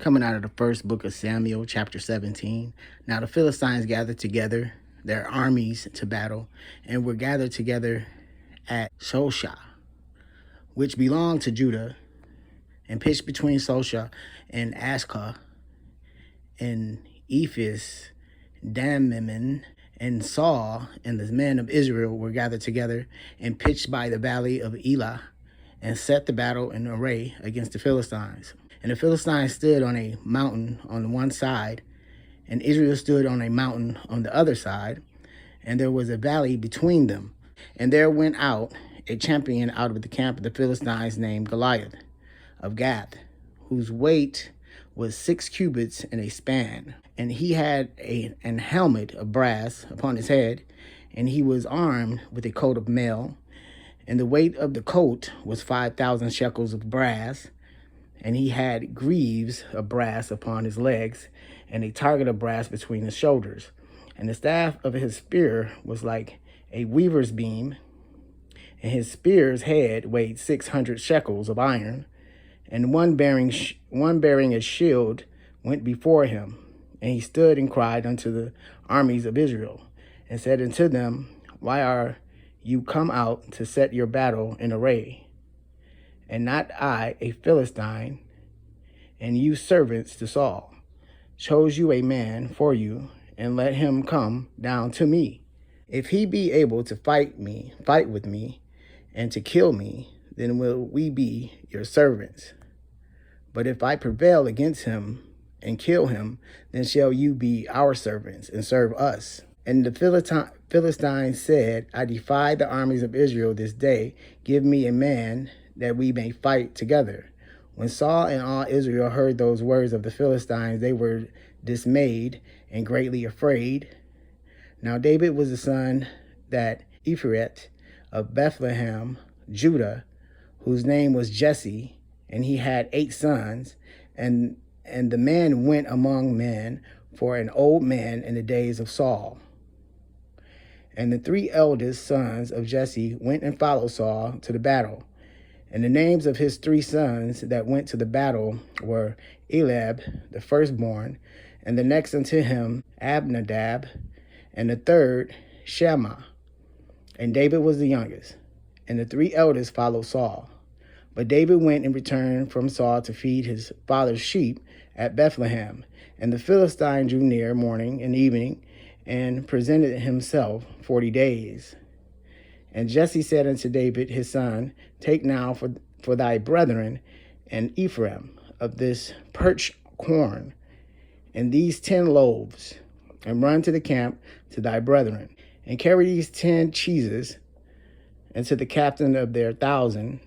Coming out of the first book of Samuel, chapter 17. Now the Philistines gathered together their armies to battle, and were gathered together at Shosha, which belonged to Judah, and pitched between Shosha and Ashka, and Ephes, Dammim, and Saul and the men of Israel were gathered together and pitched by the valley of Elah, and set the battle in array against the Philistines. And the Philistines stood on a mountain on one side, and Israel stood on a mountain on the other side, and there was a valley between them. And there went out a champion out of the camp of the Philistines named Goliath of Gath, whose weight was 6 cubits and a span. And he had an helmet of brass upon his head, and he was armed with a coat of mail. And the weight of the coat was 5,000 shekels of brass. And he had greaves of brass upon his legs, and a target of brass between his shoulders. And the staff of his spear was like a weaver's beam, and his spear's head weighed 600 shekels of iron. And one bearing a shield went before him. And he stood and cried unto the armies of Israel, and said unto them, Why are you come out to set your battle in array? And not I, a Philistine, and you servants to Saul, chose you a man for you, and let him come down to me. If he be able to fight with me, and to kill me, then will we be your servants. But if I prevail against him and kill him, then shall you be our servants and serve us. And the Philistines said, I defy the armies of Israel this day. Give me a man that we may fight together. When Saul and all Israel heard those words of the Philistines, they were dismayed and greatly afraid. Now David was the son that Ephrath of Bethlehem, Judah, whose name was Jesse, and he had 8 sons, and the man went among men for an old man in the days of Saul. And the 3 eldest sons of Jesse went and followed Saul to the battle. And the names of his 3 sons that went to the battle were Eliab, the firstborn, and the next unto him Abinadab, and the third Shammah. And David was the youngest. And the 3 eldest followed Saul. But David went and returned from Saul to feed his father's sheep at Bethlehem. And the Philistine drew near morning and evening, and presented himself 40 days. And Jesse said unto David his son, Take now for thy brethren and Ephraim of this parched corn, and these 10 loaves, and run to the camp to thy brethren, and carry these 10 cheeses, and to the captain of their 1,000,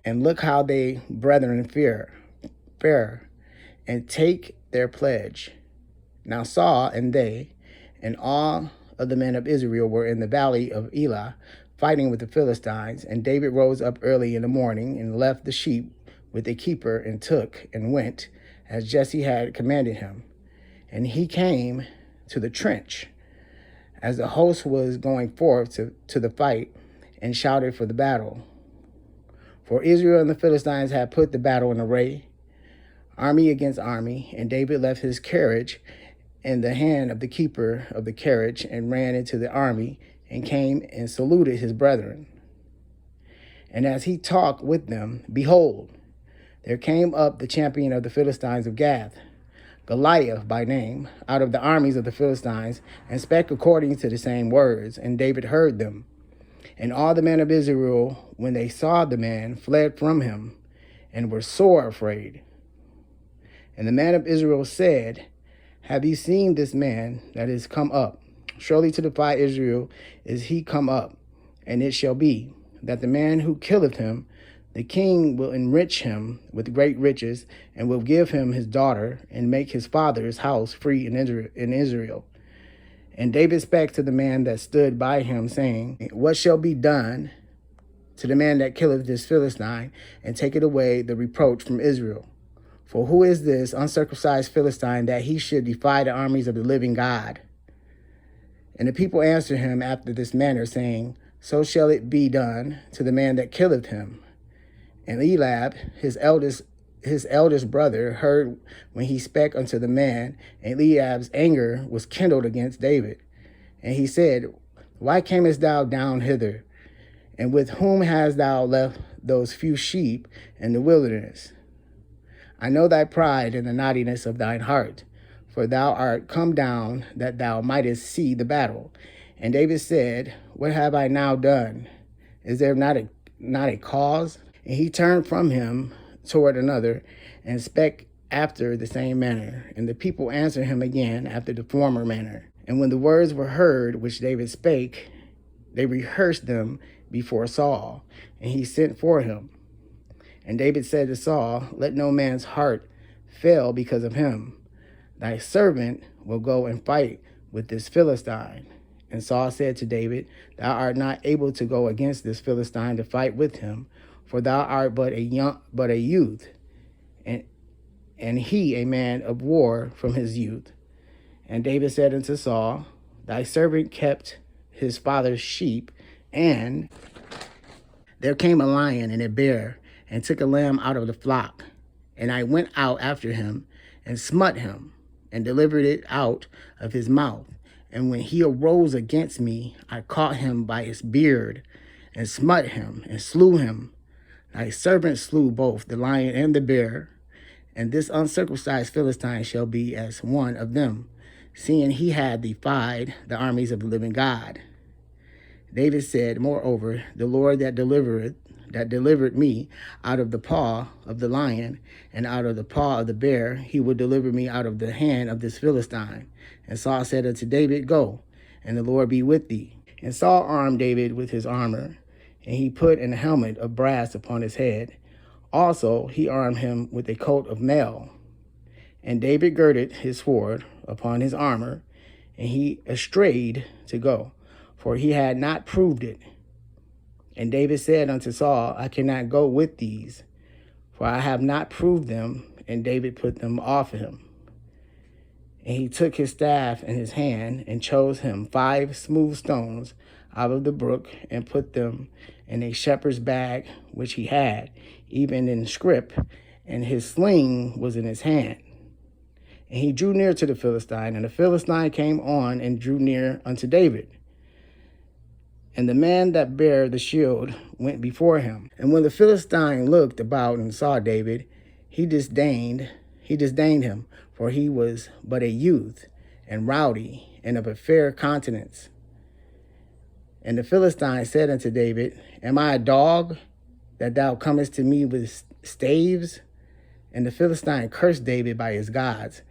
and look how they brethren fare, and take their pledge. Now Saul and they, and all of the men of Israel were in the valley of Elah, fighting with the Philistines. And David rose up early in the morning, and left the sheep with a keeper, and took and went, as Jesse had commanded him. And he came to the trench, as the host was going forth to the fight, and shouted for the battle. For Israel and the Philistines had put the battle in array, army against army. And David left his carriage in the hand of the keeper of the carriage, and ran into the army, and came and saluted his brethren. And as he talked with them, behold, there came up the champion of the Philistines of Gath, Goliath by name, out of the armies of the Philistines, and spake according to the same words. And David heard them. And all the men of Israel, when they saw the man, fled from him, and were sore afraid. And the man of Israel said, Have you seen this man that is come up? Surely to defy Israel is he come up. And it shall be, that the man who killeth him, the king will enrich him with great riches, and will give him his daughter, and make his father's house free in Israel. And David spake to the man that stood by him, saying, What shall be done to the man that killeth this Philistine, and taketh away the reproach from Israel? For who is this uncircumcised Philistine, that he should defy the armies of the living God? And the people answered him after this manner, saying, So shall it be done to the man that killeth him. And Eliab, his eldest his eldest brother heard when he spake unto the man, and Eliab's anger was kindled against David. And he said, Why camest thou down hither? And with whom hast thou left those few sheep in the wilderness? I know thy pride and the naughtiness of thine heart, for thou art come down that thou mightest see the battle. And David said, What have I now done? Is there not a cause? And he turned from him toward another, and spake after the same manner. And the people answered him again after the former manner. And when the words were heard which David spake, they rehearsed them before Saul, and he sent for him. And David said to Saul, Let no man's heart fail because of him. Thy servant will go and fight with this Philistine. And Saul said to David, Thou art not able to go against this Philistine to fight with him, for thou art but a youth, and he a man of war from his youth. And David said unto Saul, Thy servant kept his father's sheep, and there came a lion and a bear, and took a lamb out of the flock. And I went out after him, and smote him, and delivered it out of his mouth. And when he arose against me, I caught him by his beard, and smote him, and slew him. Thy servant slew both the lion and the bear, and this uncircumcised Philistine shall be as one of them, seeing he had defied the armies of the living God. David said, Moreover, the Lord that delivered me out of the paw of the lion and out of the paw of the bear, he will deliver me out of the hand of this Philistine. And Saul said unto David, Go, and the Lord be with thee. And Saul armed David with his armor, and he put an helmet of brass upon his head. Also he armed him with a coat of mail. And David girded his sword upon his armor, and he estrayed to go, for he had not proved it. And David said unto Saul, I cannot go with these, for I have not proved them. And David put them off him. And he took his staff in his hand, and chose him 5 smooth stones out of the brook, and put them in a shepherd's bag which he had, even in scrip, and his sling was in his hand. And he drew near to the Philistine, and the Philistine came on and drew near unto David. And the man that bare the shield went before him. And when the Philistine looked about and saw David, he disdained him, for he was but a youth, and rowdy, and of a fair countenance. And the Philistine said unto David, Am I a dog, that thou comest to me with staves? And the Philistine cursed David by his gods.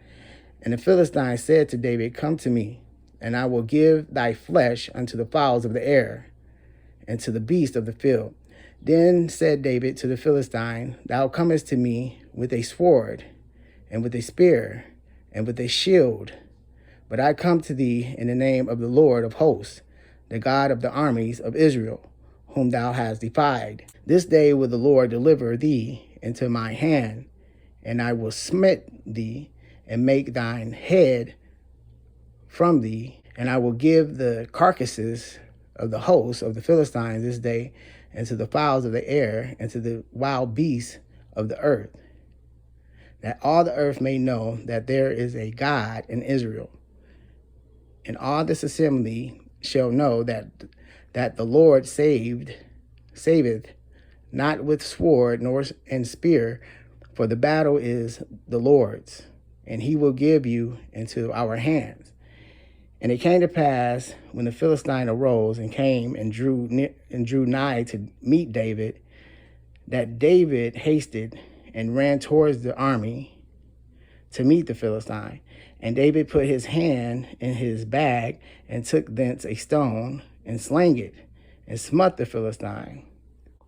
And the Philistine said to David, Come to me, and I will give thy flesh unto the fowls of the air, and to the beasts of the field. Then said David to the Philistine, Thou comest to me with a sword, and with a spear, and with a shield. But I come to thee in the name of the Lord of hosts, the God of the armies of Israel, whom thou hast defied. This day will the Lord deliver thee into my hand, and I will smite thee, and make thine head from thee, and I will give the carcasses of the hosts of the Philistines this day, and to the fowls of the air, and to the wild beasts of the earth, that all the earth may know that there is a God in Israel. And all this assembly shall know that the Lord saveth, not with sword nor and spear, for the battle is the Lord's, and he will give you into our hands. And it came to pass, when the Philistine arose and came and drew nigh to meet David, that David hasted and ran towards the army to meet the Philistine. And David put his hand in his bag, and took thence a stone, and slang it, and smote the Philistine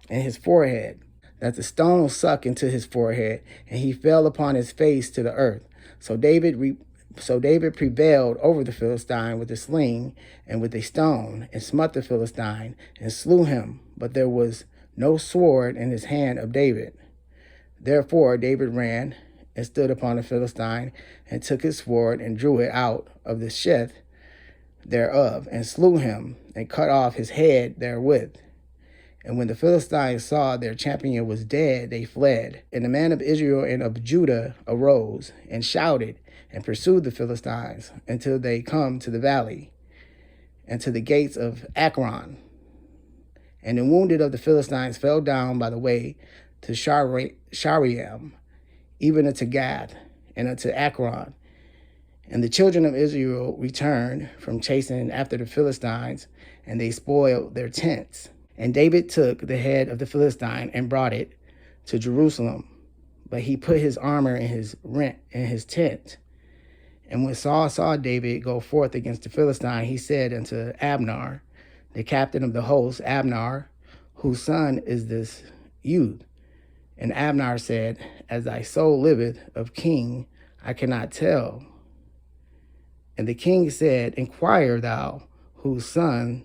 in his forehead, that the stone sunk into his forehead, and he fell upon his face to the earth. So David prevailed over the Philistine with a sling and with a stone, and smote the Philistine, and slew him. But there was no sword in his hand of David. Therefore David ran and stood upon the Philistine, and took his sword, and drew it out of the sheath thereof, and slew him, and cut off his head therewith. And when the Philistines saw their champion was dead, they fled. And the man of Israel and of Judah arose and shouted and pursued the Philistines until they come to the valley and to the gates of Akron. And the wounded of the Philistines fell down by the way to Shariam, even unto Gath and unto Akron. And the children of Israel returned from chasing after the Philistines, and they spoiled their tents. And David took the head of the Philistine and brought it to Jerusalem. But he put his armor in his tent. And when Saul saw David go forth against the Philistine, he said unto Abner, the captain of the host, Abner, whose son is this youth? And Abner said, as thy soul liveth of king, I cannot tell. And the king said, inquire thou whose son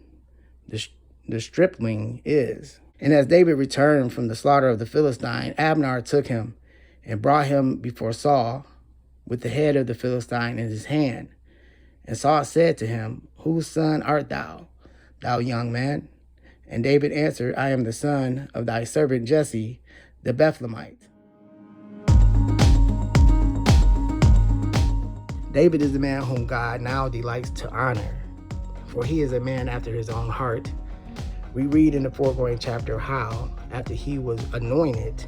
the stripling is. And as David returned from the slaughter of the Philistine, Abner took him and brought him before Saul with the head of the Philistine in his hand. And Saul said to him, whose son art thou, thou young man? And David answered, I am the son of thy servant Jesse, the Bethlehemite. David is the man whom God now delights to honor, for he is a man after his own heart. We read in the foregoing chapter how, after he was anointed,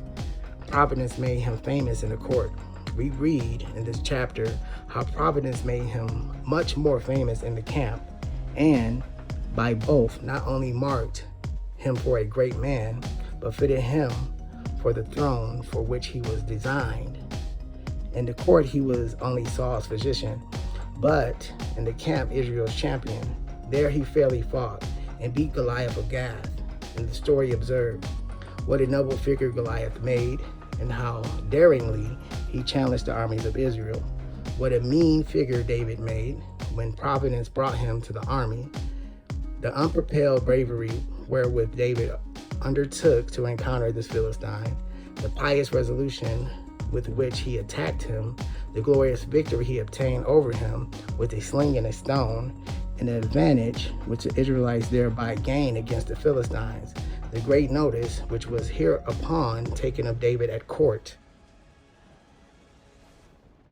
providence made him famous in the court. We read in this chapter how providence made him much more famous in the camp, and by both not only marked him for a great man, but fitted him for the throne for which he was designed. In the court, he was only Saul's physician, but in the camp, Israel's champion. There he fairly fought and beat Goliath of Gath. And the story observed what a noble figure Goliath made and how daringly he challenged the armies of Israel. What a mean figure David made when providence brought him to the army. The unpropelled bravery wherewith David undertook to encounter this Philistine, the pious resolution with which he attacked him, the glorious victory he obtained over him with a sling and a stone, and the advantage which the Israelites thereby gained against the Philistines, the great notice which was hereupon taken of David at court.